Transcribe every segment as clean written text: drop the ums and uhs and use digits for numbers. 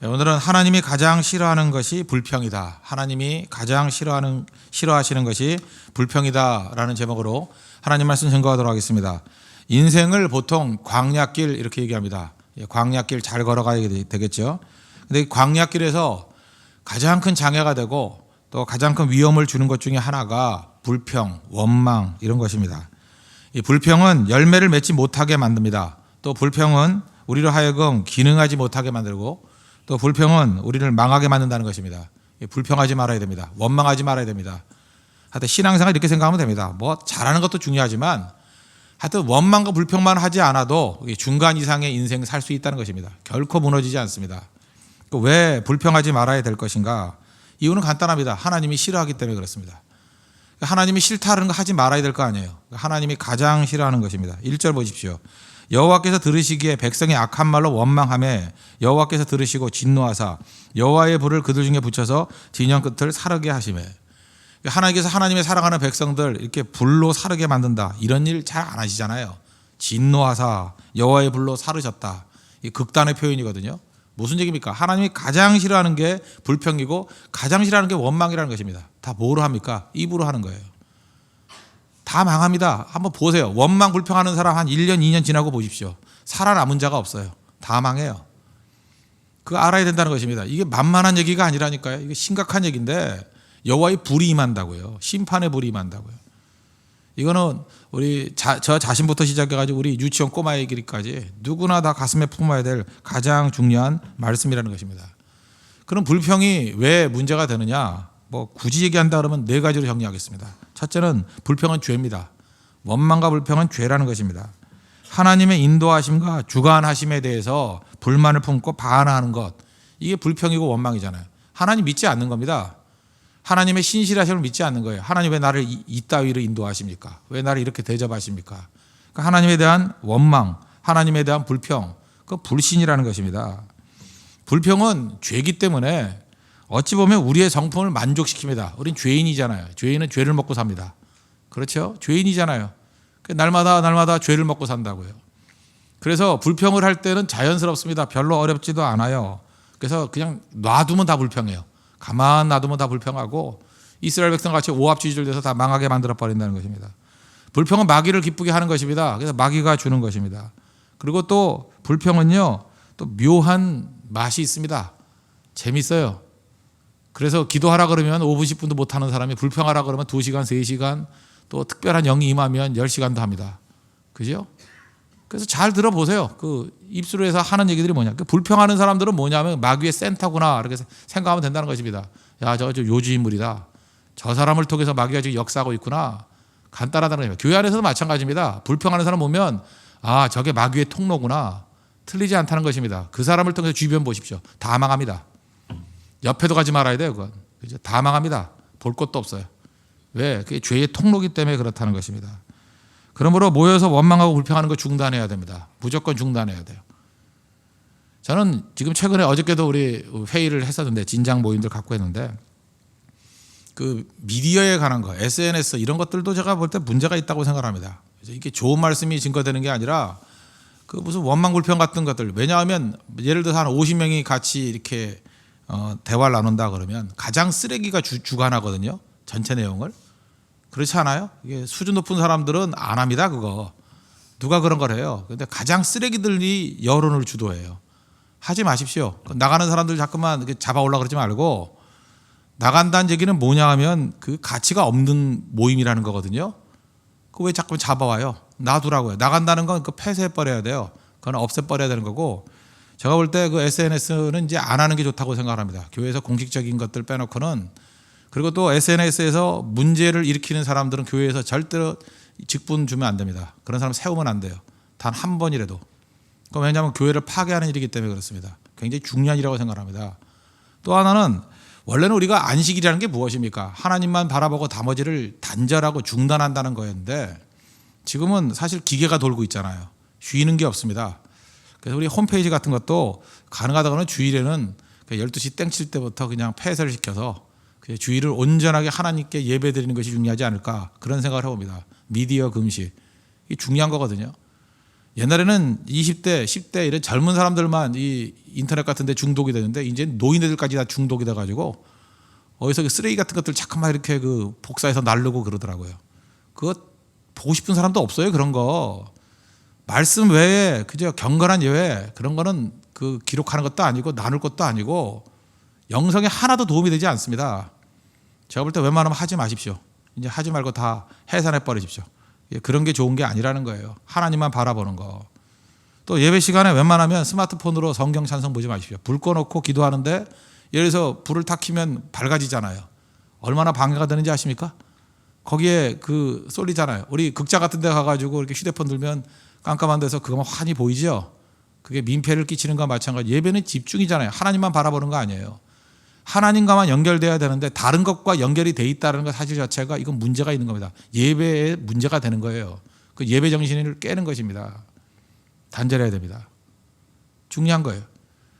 오늘은 하나님이 가장 싫어하는 것이 불평이다. 하나님이 가장 싫어하시는 것이 불평이다라는 제목으로 하나님 말씀 증거하도록 하겠습니다. 인생을 보통 광야길 이렇게 얘기합니다. 광야길 잘 걸어가야 되겠죠. 근데 광야길에서 가장 큰 장애가 되고 또 가장 큰 위험을 주는 것 중에 하나가 불평, 원망 이런 것입니다. 이 불평은 열매를 맺지 못하게 만듭니다. 또 불평은 우리로 하여금 기능하지 못하게 만들고 또 불평은 우리를 망하게 만든다는 것입니다. 불평하지 말아야 됩니다. 원망하지 말아야 됩니다. 하여튼 신앙생활 이렇게 생각하면 됩니다. 뭐 잘하는 것도 중요하지만 하여튼 원망과 불평만 하지 않아도 중간 이상의 인생 살 수 있다는 것입니다. 결코 무너지지 않습니다. 왜 불평하지 말아야 될 것인가? 이유는 간단합니다. 하나님이 싫어하기 때문에 그렇습니다. 하나님이 싫다는 거 하지 말아야 될 거 아니에요. 하나님이 가장 싫어하는 것입니다. 1절 보십시오. 여호와께서 들으시기에 백성이 악한 말로 원망하매 여호와께서 들으시고 진노하사 여호와의 불을 그들 중에 붙여서 진영 끝을 사르게 하시매. 하나님께서 하나님의 사랑하는 백성들 이렇게 불로 사르게 만든다. 이런 일 잘 안 하시잖아요. 진노하사 여호와의 불로 사르셨다. 이 극단의 표현이거든요. 무슨 얘기입니까? 하나님이 가장 싫어하는 게 불평이고 가장 싫어하는 게 원망이라는 것입니다. 다 뭐로 합니까? 입으로 하는 거예요. 다 망합니다. 한번 보세요. 원망 불평하는 사람 한 1년, 2년 지나고 보십시오. 살아남은 자가 없어요. 다 망해요. 그거 알아야 된다는 것입니다. 이게 만만한 얘기가 아니라니까요. 이게 심각한 얘기인데 여호와의 불이 임한다고요. 심판의 불이 임한다고요. 이거는 우리 저 자신부터 시작해가지고 우리 유치원 꼬마 애기까지 누구나 다 가슴에 품어야 될 가장 중요한 말씀이라는 것입니다. 그럼 불평이 왜 문제가 되느냐? 뭐 굳이 얘기한다 그러면 4가지로 정리하겠습니다. 첫째는 불평은 죄입니다. 원망과 불평은 죄라는 것입니다. 하나님의 인도하심과 주관하심에 대해서 불만을 품고 반항하는 것, 이게 불평이고 원망이잖아요. 하나님 믿지 않는 겁니다. 하나님의 신실하심을 믿지 않는 거예요. 하나님 왜 나를 이따위로 인도하십니까? 왜 나를 이렇게 대접하십니까? 그러니까 하나님에 대한 원망, 하나님에 대한 불평, 그 불신이라는 것입니다. 불평은 죄이기 때문에 어찌 보면 우리의 성품을 만족시킵니다. 우린 죄인이잖아요. 죄인은 죄를 먹고 삽니다. 그렇죠? 죄인이잖아요. 날마다 죄를 먹고 산다고요. 그래서 불평을 할 때는 자연스럽습니다. 별로 어렵지도 않아요. 그래서 그냥 놔두면 다 불평해요. 가만 놔두면 다 불평하고 이스라엘 백성 같이 오합지졸돼서 다 망하게 만들어 버린다는 것입니다. 불평은 마귀를 기쁘게 하는 것입니다. 그래서 마귀가 주는 것입니다. 그리고 또 불평은요, 또 묘한 맛이 있습니다. 재밌어요. 그래서 기도하라 그러면 5분 10분도 못하는 사람이 불평하라 그러면 2시간 3시간 또 특별한 영이 임하면 10시간도 합니다. 그죠? 그래서 잘 들어보세요. 그 입술로 해서 하는 얘기들이 뭐냐. 그 불평하는 사람들은 뭐냐면 마귀의 센터구나 이렇게 생각하면 된다는 것입니다. 야, 저 요주인물이다. 저 사람을 통해서 마귀가 지금 역사하고 있구나. 간단하다는 겁니다. 교회 안에서도 마찬가지입니다. 불평하는 사람 보면 아, 저게 마귀의 통로구나. 틀리지 않다는 것입니다. 그 사람을 통해서 주변 보십시오. 다 망합니다. 옆에도 가지 말아야 돼요. 그건. 그죠? 다 망합니다. 볼 것도 없어요. 왜? 그게 죄의 통로기 때문에 그렇다는 것입니다. 그러므로 모여서 원망하고 불평하는 거 중단해야 됩니다. 무조건 중단해야 돼요. 저는 지금 최근에 어저께도 우리 회의를 했었는데 진장 모임들 갖고 했는데 그 미디어에 관한 거, SNS 이런 것들도 제가 볼 때 문제가 있다고 생각합니다. 이게 좋은 말씀이 증거되는 게 아니라 그 무슨 원망 불평 같은 것들. 왜냐하면 예를 들어서 한 50명이 같이 이렇게 대화를 나눈다 그러면 가장 쓰레기가 주관하거든요. 전체 내용을. 그렇지 않아요? 이게 수준 높은 사람들은 안 합니다. 그거. 누가 그런 걸 해요. 근데 가장 쓰레기들이 여론을 주도해요. 하지 마십시오. 나가는 사람들 자꾸만 잡아올라 그러지 말고 나간다는 얘기는 뭐냐 하면 그 가치가 없는 모임이라는 거거든요. 그거 왜 자꾸 잡아와요? 놔두라고요. 나간다는 건 그 폐쇄해버려야 돼요. 그건 없애버려야 되는 거고 제가 볼 때 그 SNS는 이제 안 하는 게 좋다고 생각합니다. 교회에서 공식적인 것들 빼놓고는. 그리고 또 SNS에서 문제를 일으키는 사람들은 교회에서 절대로 직분 주면 안 됩니다. 그런 사람 세우면 안 돼요. 단 한 번이라도. 왜냐하면 교회를 파괴하는 일이기 때문에 그렇습니다. 굉장히 중요한 일이라고 생각합니다. 또 하나는 원래는 우리가 안식일이라는 게 무엇입니까? 하나님만 바라보고 나머지를 단절하고 중단한다는 거였는데 지금은 사실 기계가 돌고 있잖아요. 쉬는 게 없습니다. 그래서 우리 홈페이지 같은 것도 가능하다고는 주일에는 12시 땡칠 때부터 그냥 폐쇄를 시켜서 주일을 온전하게 하나님께 예배드리는 것이 중요하지 않을까 그런 생각을 해봅니다. 미디어 금식. 이게 중요한 거거든요. 옛날에는 20대, 10대 이런 젊은 사람들만 이 인터넷 같은 데 중독이 되는데 이제 노인들까지 다 중독이 돼 가지고 어디서 그 쓰레기 같은 것들 잠깐만 이렇게 그 복사해서 나르고 그러더라고요. 그거 보고 싶은 사람도 없어요. 그런 거. 말씀 외에 그저 경건한 예외 그런 거는 그 기록하는 것도 아니고 나눌 것도 아니고 영성에 하나도 도움이 되지 않습니다. 제가 볼 때 웬만하면 하지 마십시오. 이제 하지 말고 다 해산해 버리십시오. 그런 게 좋은 게 아니라는 거예요. 하나님만 바라보는 거. 또 예배 시간에 웬만하면 스마트폰으로 성경 찬송 보지 마십시오. 불 꺼놓고 기도하는데 예를 들어서 불을 탁 켜면 밝아지잖아요. 얼마나 방해가 되는지 아십니까? 거기에 그 쏠리잖아요. 우리 극장 같은 데 가가지고 이렇게 휴대폰 들면 깜깜한 데서 그거만 환히 보이죠. 그게 민폐를 끼치는 것과 마찬가지. 예배는 집중이잖아요. 하나님만 바라보는 거 아니에요. 하나님과만 연결돼야 되는데 다른 것과 연결이 돼 있다는 것 사실 자체가 이건 문제가 있는 겁니다. 예배에 문제가 되는 거예요. 그 예배 정신을 깨는 것입니다. 단절해야 됩니다. 중요한 거예요.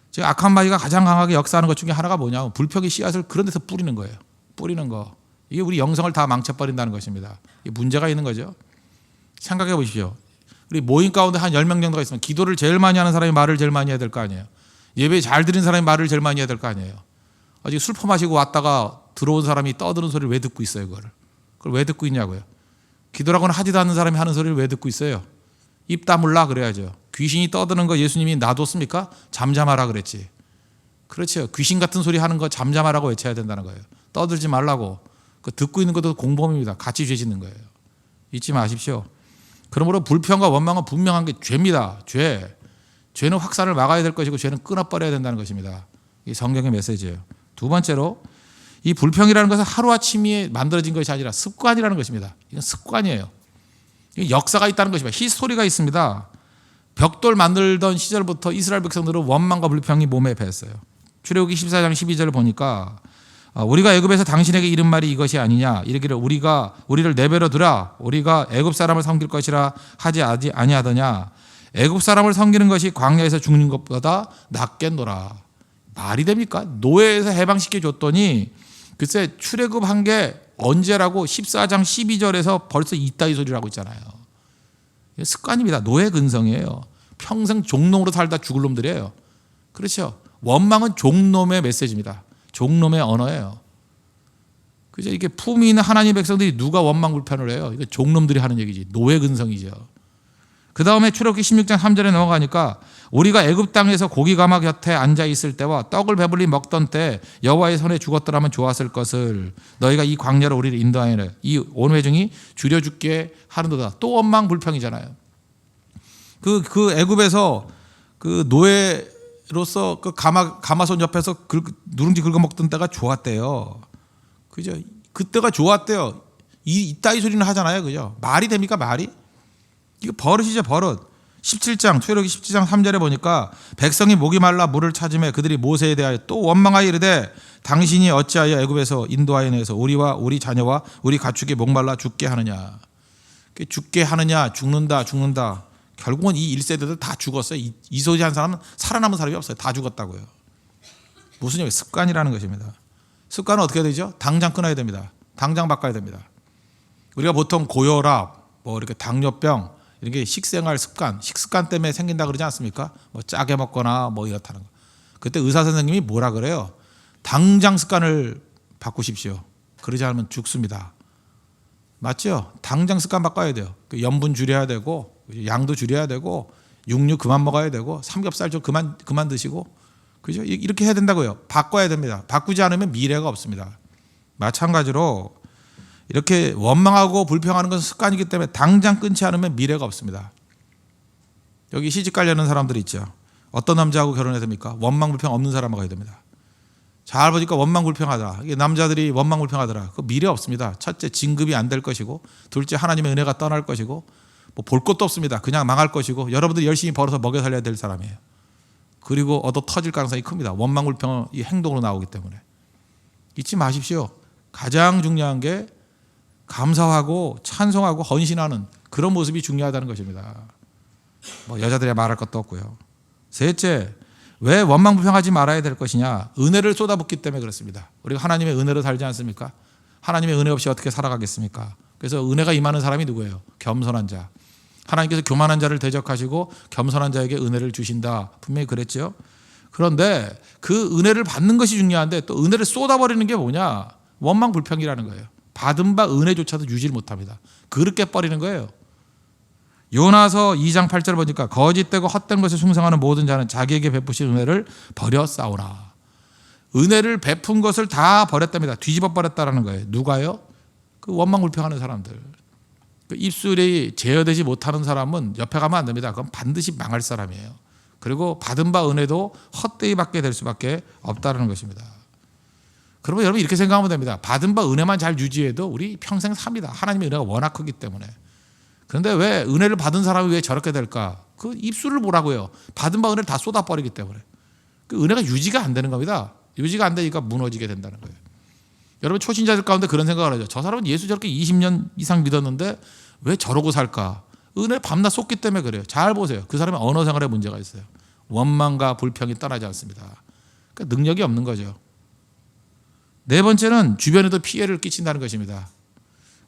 지금 악한 마귀가 가장 강하게 역사하는 것 중에 하나가 뭐냐면 불평의 씨앗을 그런 데서 뿌리는 거예요. 뿌리는 거. 이게 우리 영성을 다 망쳐버린다는 것입니다. 이게 문제가 있는 거죠. 생각해 보십시오. 우리 모임 가운데 한 10명 정도가 있으면 기도를 제일 많이 하는 사람이 말을 제일 많이 해야 될 거 아니에요. 예배 잘 드리는 사람이 말을 제일 많이 해야 될 거 아니에요. 아직 술 퍼마시고 왔다가 들어온 사람이 떠드는 소리를 왜 듣고 있어요? 그걸 왜 듣고 있냐고요. 기도라고는 하지도 않는 사람이 하는 소리를 왜 듣고 있어요? 입 다물라 그래야죠. 귀신이 떠드는 거 예수님이 놔뒀습니까? 잠잠하라 그랬지. 그렇죠. 귀신 같은 소리 하는 거 잠잠하라고 외쳐야 된다는 거예요. 떠들지 말라고. 그 듣고 있는 것도 공범입니다. 같이 죄 짓는 거예요. 잊지 마십시오. 그러므로 불평과 원망은 분명한 게 죄입니다. 죄. 죄는 확산을 막아야 될 것이고 죄는 끊어버려야 된다는 것입니다. 이 성경의 메시지예요. 두 번째로 이 불평이라는 것은 하루아침에 만들어진 것이 아니라 습관이라는 것입니다. 이건 습관이에요. 이건 역사가 있다는 것입니다. 히스토리가 있습니다. 벽돌 만들던 시절부터 이스라엘 백성들은 원망과 불평이 몸에 배었어요. 출애굽기 14장 12절을 보니까 우리가 애굽에서 당신에게 이른 말이 이것이 아니냐 이르기를 우리를 내버려 두라 우리가 애굽 사람을 섬길 것이라 하지 아니하더냐 애굽 사람을 섬기는 것이 광야에서 죽는 것보다 낫겠노라. 말이 됩니까? 노예에서 해방시켜 줬더니 글쎄 출애굽한 게 언제라고 14장 12절에서 벌써 이따위 소리를 하고 있잖아요. 습관입니다. 노예 근성이에요. 평생 종놈으로 살다 죽을 놈들이에요. 그렇죠. 원망은 종놈의 메시지입니다. 종놈의 언어예요. 그죠? 이게 품위 있는 하나님 백성들이 누가 원망 불평을 해요? 이거 종놈들이 하는 얘기지. 노예 근성이죠. 그 다음에 출애굽기 16장 3절에 넘어가니까 우리가 애굽 땅에서 고기 가마 곁에 앉아 있을 때와 떡을 배불리 먹던 때 여호와의 손에 죽었더라면 좋았을 것을 너희가 이 광야로 우리를 인도하여라. 이 온 회중이 줄여 죽게 하는도다. 또 원망 불평이잖아요. 그 애굽에서 그 노예로서 그 가마손 옆에서 누룽지 긁어 먹던 때가 좋았대요. 그죠? 그때가 좋았대요. 이따위 소리는 하잖아요. 그죠? 말이 됩니까? 말이? 이거 버릇이죠, 버릇. 17장, 출애굽기 17장 3절에 보니까 백성이 목이 말라 물을 찾으며 그들이 모세에 대하여 또 원망하여 이르되 당신이 어찌하여 애굽에서 인도하여 내서 우리와 우리 자녀와 우리 가축이 목말라 죽게 하느냐. 죽게 하느냐, 죽는다. 결국은 이 1세대들 다 죽었어요. 이 소리 한 사람은 살아남은 사람이 없어요. 다 죽었다고요. 무슨 얘기예요? 습관이라는 것입니다. 습관은 어떻게 되죠? 당장 끊어야 됩니다. 당장 바꿔야 됩니다. 우리가 보통 고혈압, 뭐 이렇게 당뇨병 이런 게 식생활 습관, 식습관 때문에 생긴다 그러지 않습니까? 뭐 짜게 먹거나 뭐 이렇다는 거. 그때 의사 선생님이 뭐라 그래요? 당장 습관을 바꾸십시오. 그러지 않으면 죽습니다. 맞죠? 당장 습관 바꿔야 돼요. 염분 줄여야 되고 양도 줄여야 되고 육류 그만 먹어야 되고 삼겹살 좀 그만 드시고 그죠? 이렇게 해야 된다고요. 바꿔야 됩니다. 바꾸지 않으면 미래가 없습니다. 마찬가지로 이렇게 원망하고 불평하는 것은 습관이기 때문에 당장 끊지 않으면 미래가 없습니다. 여기 시집 가려는 사람들이 있죠. 어떤 남자하고 결혼해야 됩니까? 원망 불평 없는 사람하고 해야 됩니다. 잘 보니까 원망 불평하더라. 이게 남자들이 원망 불평하더라. 그 미래 없습니다. 첫째 진급이 안 될 것이고 둘째 하나님의 은혜가 떠날 것이고 뭐 볼 것도 없습니다. 그냥 망할 것이고 여러분들이 열심히 벌어서 먹여 살려야 될 사람이에요. 그리고 얻어 터질 가능성이 큽니다. 원망 불평은 이 행동으로 나오기 때문에. 잊지 마십시오. 가장 중요한 게 감사하고 찬송하고 헌신하는 그런 모습이 중요하다는 것입니다. 뭐 여자들이 말할 것도 없고요. 셋째, 왜 원망 불평하지 말아야 될 것이냐? 은혜를 쏟아붓기 때문에 그렇습니다. 우리가 하나님의 은혜로 살지 않습니까? 하나님의 은혜 없이 어떻게 살아가겠습니까? 그래서 은혜가 임하는 사람이 누구예요? 겸손한 자. 하나님께서 교만한 자를 대적하시고 겸손한 자에게 은혜를 주신다. 분명히 그랬죠. 그런데 그 은혜를 받는 것이 중요한데 또 은혜를 쏟아버리는 게 뭐냐? 원망불평이라는 거예요. 받은 바 은혜조차도 유지를 못합니다. 그렇게 버리는 거예요. 요나서 2장 8절 보니까 거짓되고 헛된 것에 충성하는 모든 자는 자기에게 베푸신 은혜를 버려 싸우라. 은혜를 베푼 것을 다 버렸답니다. 뒤집어 버렸다라는 거예요. 누가요? 그 원망불평하는 사람들. 그 입술이 제어되지 못하는 사람은 옆에 가면 안 됩니다. 그건 반드시 망할 사람이에요. 그리고 받은 바 은혜도 헛되이 받게 될 수밖에 없다는 것입니다. 그러면 여러분 이렇게 생각하면 됩니다. 받은 바 은혜만 잘 유지해도 우리 평생 삽니다. 하나님의 은혜가 워낙 크기 때문에. 그런데 왜 은혜를 받은 사람이 왜 저렇게 될까? 그 입술을 보라고요. 받은 바 은혜를 다 쏟아버리기 때문에. 그 은혜가 유지가 안 되는 겁니다. 유지가 안 되니까 무너지게 된다는 거예요. 여러분 초신자들 가운데 그런 생각을 하죠. 저 사람은 예수 저렇게 20년 이상 믿었는데 왜 저러고 살까? 은혜 밤낮 쏟기 때문에 그래요. 잘 보세요. 그 사람의 언어 생활에 문제가 있어요. 원망과 불평이 떠나지 않습니다. 그러니까 능력이 없는 거죠. 네 번째는 주변에도 피해를 끼친다는 것입니다.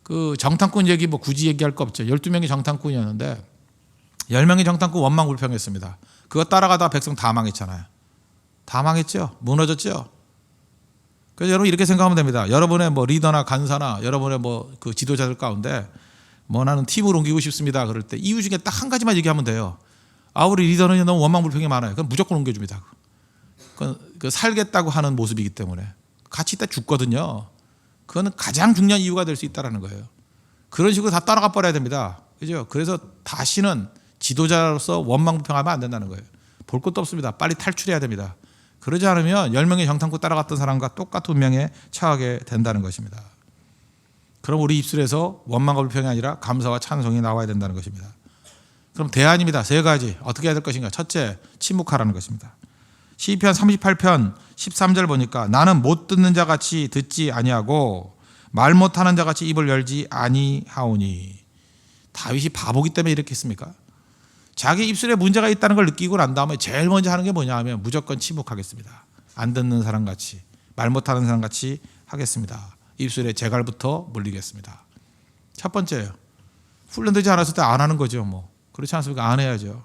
그 정탐꾼 얘기 뭐 굳이 얘기할 거 없죠. 12명이 정탐꾼이었는데 10명이 정탐꾼 원망불평했습니다. 그거 따라가다가 백성 다 망했잖아요. 다 망했죠. 무너졌죠. 그래서 여러분 이렇게 생각하면 됩니다. 여러분의 뭐 리더나 간사나 여러분의 뭐 그 지도자들 가운데 뭐 나는 팀을 옮기고 싶습니다. 그럴 때 이유 중에 딱 한 가지만 얘기하면 돼요. 아 우리 리더는 너무 원망불평이 많아요. 그럼 무조건 옮겨줍니다. 그 살겠다고 하는 모습이기 때문에 같이 있다 죽거든요. 그거는 가장 중요한 이유가 될 수 있다는 거예요. 그런 식으로 다 따라가 버려야 됩니다. 그죠? 그래서 다시는 지도자로서 원망불평하면 안 된다는 거예요. 볼 것도 없습니다. 빨리 탈출해야 됩니다. 그러지 않으면 10명의 정탐꾼 따라갔던 사람과 똑같은 운명에 처하게 된다는 것입니다. 그럼 우리 입술에서 원망과 불평이 아니라 감사와 찬송이 나와야 된다는 것입니다. 그럼 대안입니다. 세 가지. 어떻게 해야 될 것인가? 첫째, 침묵하라는 것입니다. 시편 38편 13절 보니까 나는 못 듣는 자 같이 듣지 아니하고 말 못하는 자 같이 입을 열지 아니하오니. 다윗이 바보기 때문에 이렇게 했습니까? 자기 입술에 문제가 있다는 걸 느끼고 난 다음에 제일 먼저 하는 게 뭐냐 하면 무조건 침묵하겠습니다. 안 듣는 사람 같이, 말 못하는 사람 같이 하겠습니다. 입술에 재갈부터 물리겠습니다. 첫 번째예요. 훈련되지 않았을 때 안 하는 거죠. 뭐 그렇지 않습니까? 안 해야죠.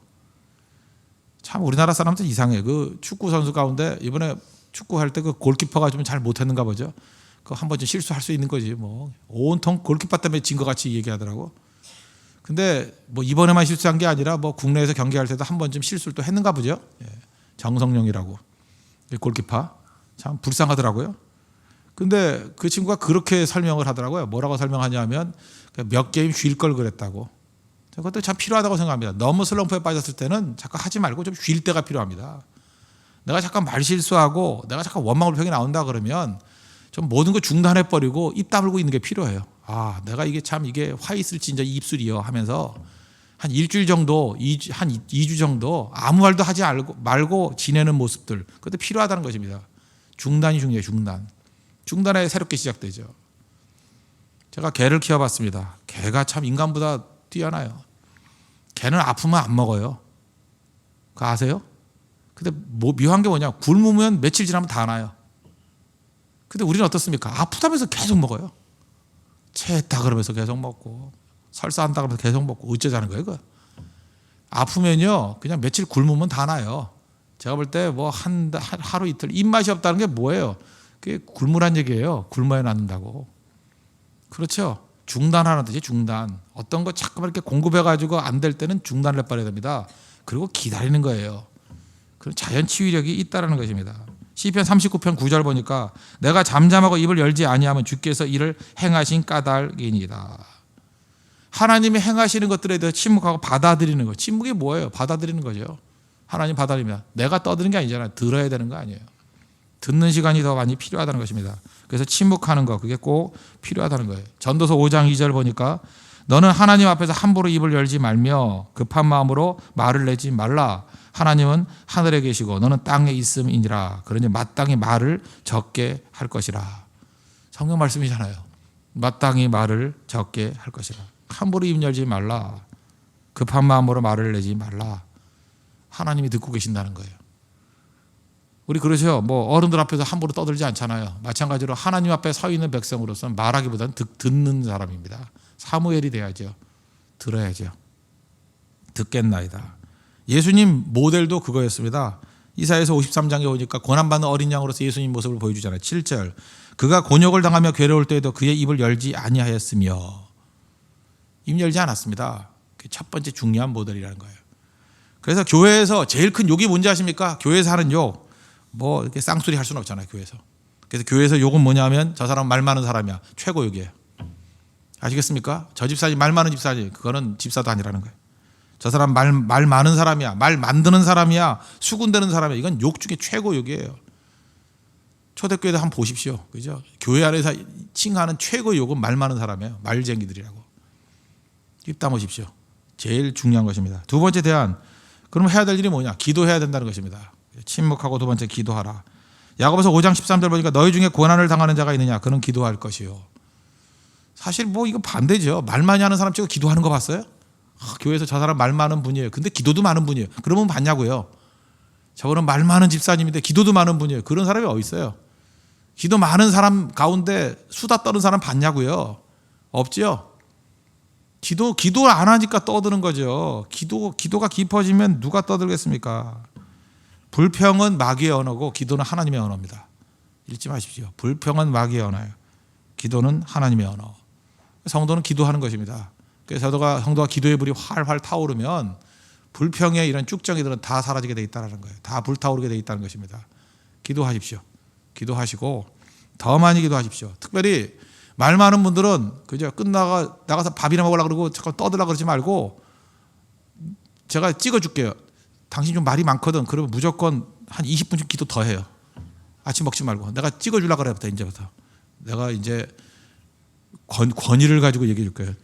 참 우리나라 사람들 이상해. 그 축구 선수 가운데 이번에 축구할 때 그 골키퍼가 좀 잘 못했는가 보죠. 그 한 번쯤 실수할 수 있는 거지. 뭐 온통 골키퍼 때문에 진 것 같이 얘기하더라고. 근데 뭐 이번에만 실수한 게 아니라 뭐 국내에서 경기할 때도 한 번쯤 실수를 또 했는가 보죠. 예. 정성용이라고 골키퍼 참 불쌍하더라고요. 근데 그 친구가 그렇게 설명을 하더라고요. 뭐라고 설명하냐면 몇 게임 쉴 걸 그랬다고. 그것도 참 필요하다고 생각합니다. 너무 슬럼프에 빠졌을 때는 잠깐 하지 말고 좀 쉴 때가 필요합니다. 내가 잠깐 말 실수하고 내가 잠깐 원망불평이 나온다 그러면 좀 모든 거 중단해버리고 입 다물고 있는 게 필요해요. 아, 내가 이게 참 이게 화 있을지 이 입술이요 하면서 한 일주일 정도, 한 2주 정도 아무 말도 하지 말고 지내는 모습들, 그것도 필요하다는 것입니다. 중단이 중요해요. 중단에 새롭게 시작되죠. 제가 개를 키워봤습니다. 개가 참 인간보다 뛰어나요. 개는 아프면 안 먹어요. 그거 아세요? 근데 뭐 묘한 게 뭐냐? 굶으면 며칠 지나면 다 나요. 근데 우리는 어떻습니까? 아프다면서 계속 먹어요. 체했다 그러면서 계속 먹고 설사한다 그러면서 계속 먹고 어쩌자는 거예요? 그거? 아프면요 그냥 며칠 굶으면 다 나요. 제가 볼 때 뭐 하루 이틀 입맛이 없다는 게 뭐예요? 그게 굶으란 얘기예요. 굶어야 낫는다고. 그렇죠? 중단하는 듯이 중단. 어떤 거 자꾸만 이렇게 공급해가지고 안 될 때는 중단을 해버려야 됩니다. 그리고 기다리는 거예요. 그런 자연 치유력이 있다는 것입니다. 시편 39편 9절 보니까 내가 잠잠하고 입을 열지 아니하면 주께서 이를 행하신 까닭이니이다. 하나님이 행하시는 것들에 대해서 침묵하고 받아들이는 거. 침묵이 뭐예요? 받아들이는 거죠. 하나님 받아들이면 내가 떠드는 게 아니잖아요. 들어야 되는 거 아니에요. 듣는 시간이 더 많이 필요하다는 것입니다. 그래서 침묵하는 거 그게 꼭 필요하다는 거예요. 전도서 5장 2절 보니까 너는 하나님 앞에서 함부로 입을 열지 말며 급한 마음으로 말을 내지 말라. 하나님은 하늘에 계시고 너는 땅에 있음이니라. 그러니 마땅히 말을 적게 할 것이라. 성경 말씀이잖아요. 마땅히 말을 적게 할 것이라. 함부로 입 열지 말라. 급한 마음으로 말을 내지 말라. 하나님이 듣고 계신다는 거예요. 우리 그러죠. 뭐 어른들 앞에서 함부로 떠들지 않잖아요. 마찬가지로 하나님 앞에 서 있는 백성으로서는 말하기보다는 듣는 사람입니다. 사무엘이 돼야죠. 들어야죠. 듣겠나이다. 예수님 모델도 그거였습니다. 이사야서 53장에 오니까 고난받는 어린 양으로서 예수님 모습을 보여주잖아요. 7절 그가 곤욕을 당하며 괴로울 때에도 그의 입을 열지 아니하였으며, 입 열지 않았습니다. 그게 첫 번째 중요한 모델이라는 거예요. 그래서 교회에서 제일 큰 욕이 뭔지 아십니까? 교회에서 하는 욕, 뭐 이렇게 쌍소리 할 수는 없잖아요, 교회에서. 그래서 교회에서 욕은 뭐냐면 저 사람 말 많은 사람이야. 최고 욕이에요. 아시겠습니까? 저 집사님 말 많은 집사님, 그거는 집사도 아니라는 거예요. 저 사람 말 많은 사람이야. 말 만드는 사람이야. 수군대는 사람이야. 이건 욕 중에 최고 욕이에요. 초대교회도 한번 보십시오. 그죠? 교회 안에서 칭하는 최고 욕은 말 많은 사람이에요. 말쟁이들이라고. 입 다무십시오. 제일 중요한 것입니다. 두 번째 대안. 그럼 해야 될 일이 뭐냐? 기도해야 된다는 것입니다. 침묵하고 두 번째 기도하라. 야고보서 5장 13절 보니까 너희 중에 고난을 당하는 자가 있느냐? 그는 기도할 것이요. 사실 뭐 이거 반대죠. 말 많이 하는 사람 치고 기도하는 거 봤어요? 교회에서 저 사람 말 많은 분이에요. 근데 기도도 많은 분이에요. 그러면 봤냐고요. 저분은 말 많은 집사님인데 기도도 많은 분이에요. 그런 사람이 어디 있어요? 기도 많은 사람 가운데 수다 떠는 사람 봤냐고요. 없지요. 기도 안 하니까 떠드는 거죠. 기도가 깊어지면 누가 떠들겠습니까? 불평은 마귀의 언어고 기도는 하나님의 언어입니다. 잊지 마십시오. 불평은 마귀의 언어예요. 기도는 하나님의 언어. 성도는 기도하는 것입니다. 그래서 성도가 기도의 불이 활활 타오르면 불평의 이런 쭉정이들은 다 사라지게 돼 있다는 거예요. 다 불타오르게 돼 있다는 것입니다. 기도하십시오. 기도하시고 더 많이 기도하십시오. 특별히 말 많은 분들은 그죠? 나가서 밥이나 먹으려고 그러고 잠깐 떠들려고 그러지 말고 제가 찍어줄게요. 당신 좀 말이 많거든. 그러면 무조건 한 20분쯤 기도 더 해요. 아침 먹지 말고. 내가 찍어주려고 그래부터 이제부터. 내가 이제 권위를 가지고 얘기해 줄 거예요.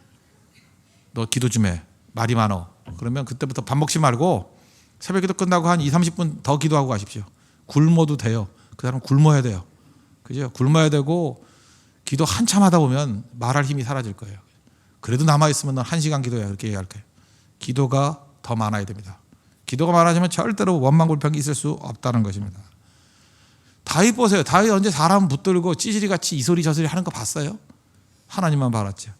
너 기도 좀 해. 말이 많어. 그러면 그때부터 밥 먹지 말고 새벽 기도 끝나고 한 20-30분 더 기도하고 가십시오. 굶어도 돼요. 그 사람은 굶어야 돼요. 그죠? 굶어야 되고 기도 한참 하다 보면 말할 힘이 사라질 거예요. 그래도 남아있으면 넌 1시간 기도해. 그렇게 얘기할 거예요. 기도가 더 많아야 됩니다. 기도가 많아지면 절대로 원망불평이 있을 수 없다는 것입니다. 다윗 보세요. 다윗 언제 사람 붙들고 찌질이같이 이 소리 저 소리 하는 거 봤어요? 하나님만 바랐죠.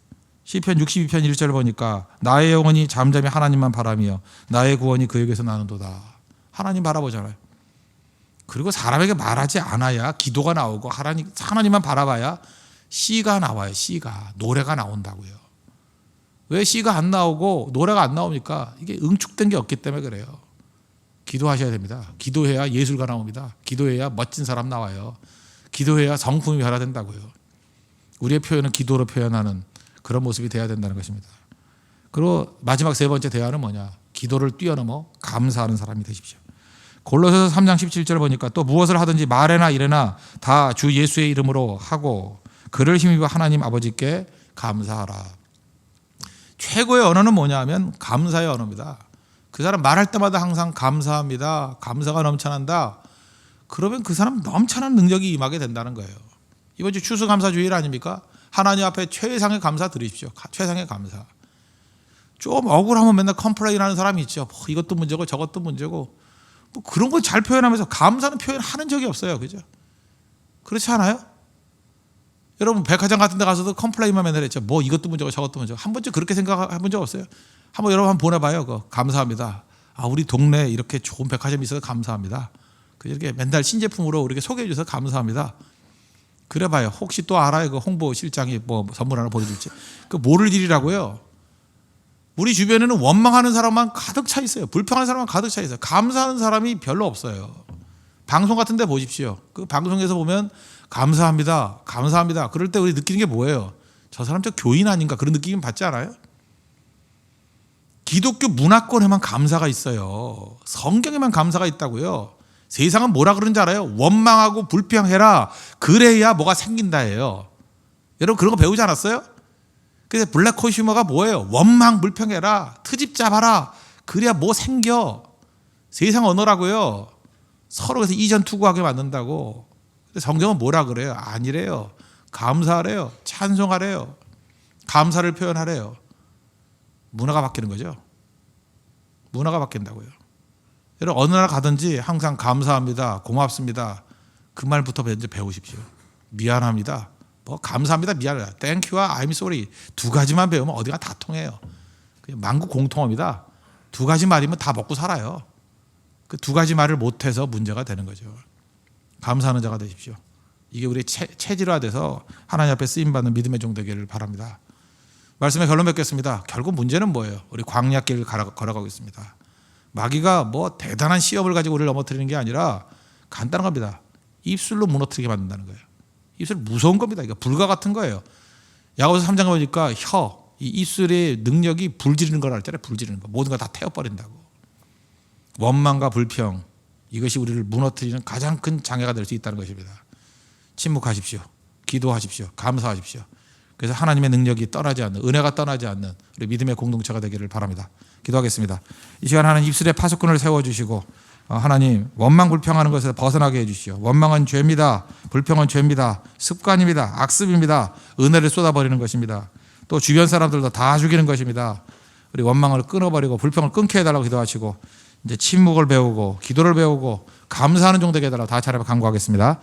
시편 62편 1절 보니까 나의 영혼이 잠잠히 하나님만 바라며 나의 구원이 그에게서 나는도다. 하나님 바라보잖아요. 그리고 사람에게 말하지 않아야 기도가 나오고 하나님만 바라봐야 시가 나와요. 시가. 노래가 나온다고요. 왜 시가 안 나오고 노래가 안 나옵니까? 이게 응축된 게 없기 때문에 그래요. 기도하셔야 됩니다. 기도해야 예술가 나옵니다. 기도해야 멋진 사람 나와요. 기도해야 성품이 변화된다고요. 우리의 표현은 기도로 표현하는 그런 모습이 돼야 된다는 것입니다. 그리고 마지막 세 번째 대안은 뭐냐? 기도를 뛰어넘어 감사하는 사람이 되십시오. 골로새서 3장 17절 보니까 또 무엇을 하든지 말에나 이래나 다 주 예수의 이름으로 하고 그를 힘입어 하나님 아버지께 감사하라. 최고의 언어는 뭐냐면 감사의 언어입니다. 그 사람 말할 때마다 항상 감사합니다. 감사가 넘쳐난다. 그러면 그 사람 넘쳐난 능력이 임하게 된다는 거예요. 이번 주 추수감사주일 아닙니까? 하나님 앞에 최상의 감사 드리십시오. 최상의 감사. 좀 억울하면 맨날 컴플레인하는 사람이 있죠. 뭐 이것도 문제고 저것도 문제고 뭐 그런 거 잘 표현하면서 감사는 표현하는 적이 없어요. 그죠? 그렇지 않아요? 여러분 백화점 같은 데 가서도 컴플레인만 맨날 했죠. 뭐 이것도 문제고 저것도 문제고. 한 번쯤 그렇게 생각해본 적 없어요? 여러분 한번 보내봐요. 그거. 감사합니다. 우리 동네에 이렇게 좋은 백화점이 있어서 감사합니다. 이렇게 맨날 신제품으로 이렇게 소개해 주셔서 감사합니다. 그래봐요. 혹시 또 알아요? 그 홍보실장이 뭐 선물 하나 보내줄지. 그 모를 일이라고요. 우리 주변에는 원망하는 사람만 가득 차 있어요. 불평하는 사람만 가득 차 있어요. 감사하는 사람이 별로 없어요. 방송 같은 데 보십시오. 그 방송에서 보면 감사합니다. 감사합니다. 그럴 때 우리 느끼는 게 뭐예요? 저 사람 저 교인 아닌가 그런 느낌 받지 않아요? 기독교 문화권에만 감사가 있어요. 성경에만 감사가 있다고요. 세상은 뭐라 그러는지 알아요? 원망하고 불평해라. 그래야 뭐가 생긴다예요. 여러분 그런 거 배우지 않았어요? 그래서 블랙홀 휴머가 뭐예요? 원망 불평해라. 트집 잡아라. 그래야 뭐 생겨. 세상 언어라고요. 서로 그래서 이전 투구하게 만든다고. 근데 성경은 뭐라 그래요? 아니래요. 감사하래요. 찬송하래요. 감사를 표현하래요. 문화가 바뀌는 거죠. 문화가 바뀐다고요. 여러분 어느 나라 가든지 항상 감사합니다. 고맙습니다. 그 말부터 먼저 배우십시오. 미안합니다. 뭐 감사합니다. 미안합니다. Thank you와 I'm sorry 두 가지만 배우면 어디가 다 통해요. 그냥 만국 공통어입니다. 두 가지 말이면 다 먹고 살아요. 그 두 가지 말을 못해서 문제가 되는 거죠. 감사하는 자가 되십시오. 이게 우리 체질화돼서 하나님 앞에 쓰임받는 믿음의 종 되기를 바랍니다. 말씀에 결론 맺겠습니다. 결국 문제는 뭐예요? 우리 광야길을 걸어가고 있습니다. 마귀가 뭐 대단한 시험을 가지고 우리를 넘어뜨리는 게 아니라 간단한 겁니다. 입술로 무너뜨리게 만든다는 거예요. 입술 무서운 겁니다. 이거 불과 같은 거예요. 야고보서 3장 보니까 이 입술의 능력이 불지르는 거라 할잖아요. 불지르는 거. 모든 걸 다 태워버린다고. 원망과 불평, 이것이 우리를 무너뜨리는 가장 큰 장애가 될 수 있다는 것입니다. 침묵하십시오. 기도하십시오. 감사하십시오. 그래서 하나님의 능력이 떠나지 않는, 은혜가 떠나지 않는 우리 믿음의 공동체가 되기를 바랍니다. 기도하겠습니다. 이 시간 하나님 입술에 파수꾼을 세워주시고 하나님 원망 불평하는 것에서 벗어나게 해주시오. 원망은 죄입니다. 불평은 죄입니다. 습관입니다. 악습입니다. 은혜를 쏟아버리는 것입니다. 또 주변 사람들도 다 죽이는 것입니다. 우리 원망을 끊어버리고 불평을 끊게 해달라고 기도하시고 이제 침묵을 배우고 기도를 배우고 감사하는 종 되게 해달라고 다 차례 간구하겠습니다.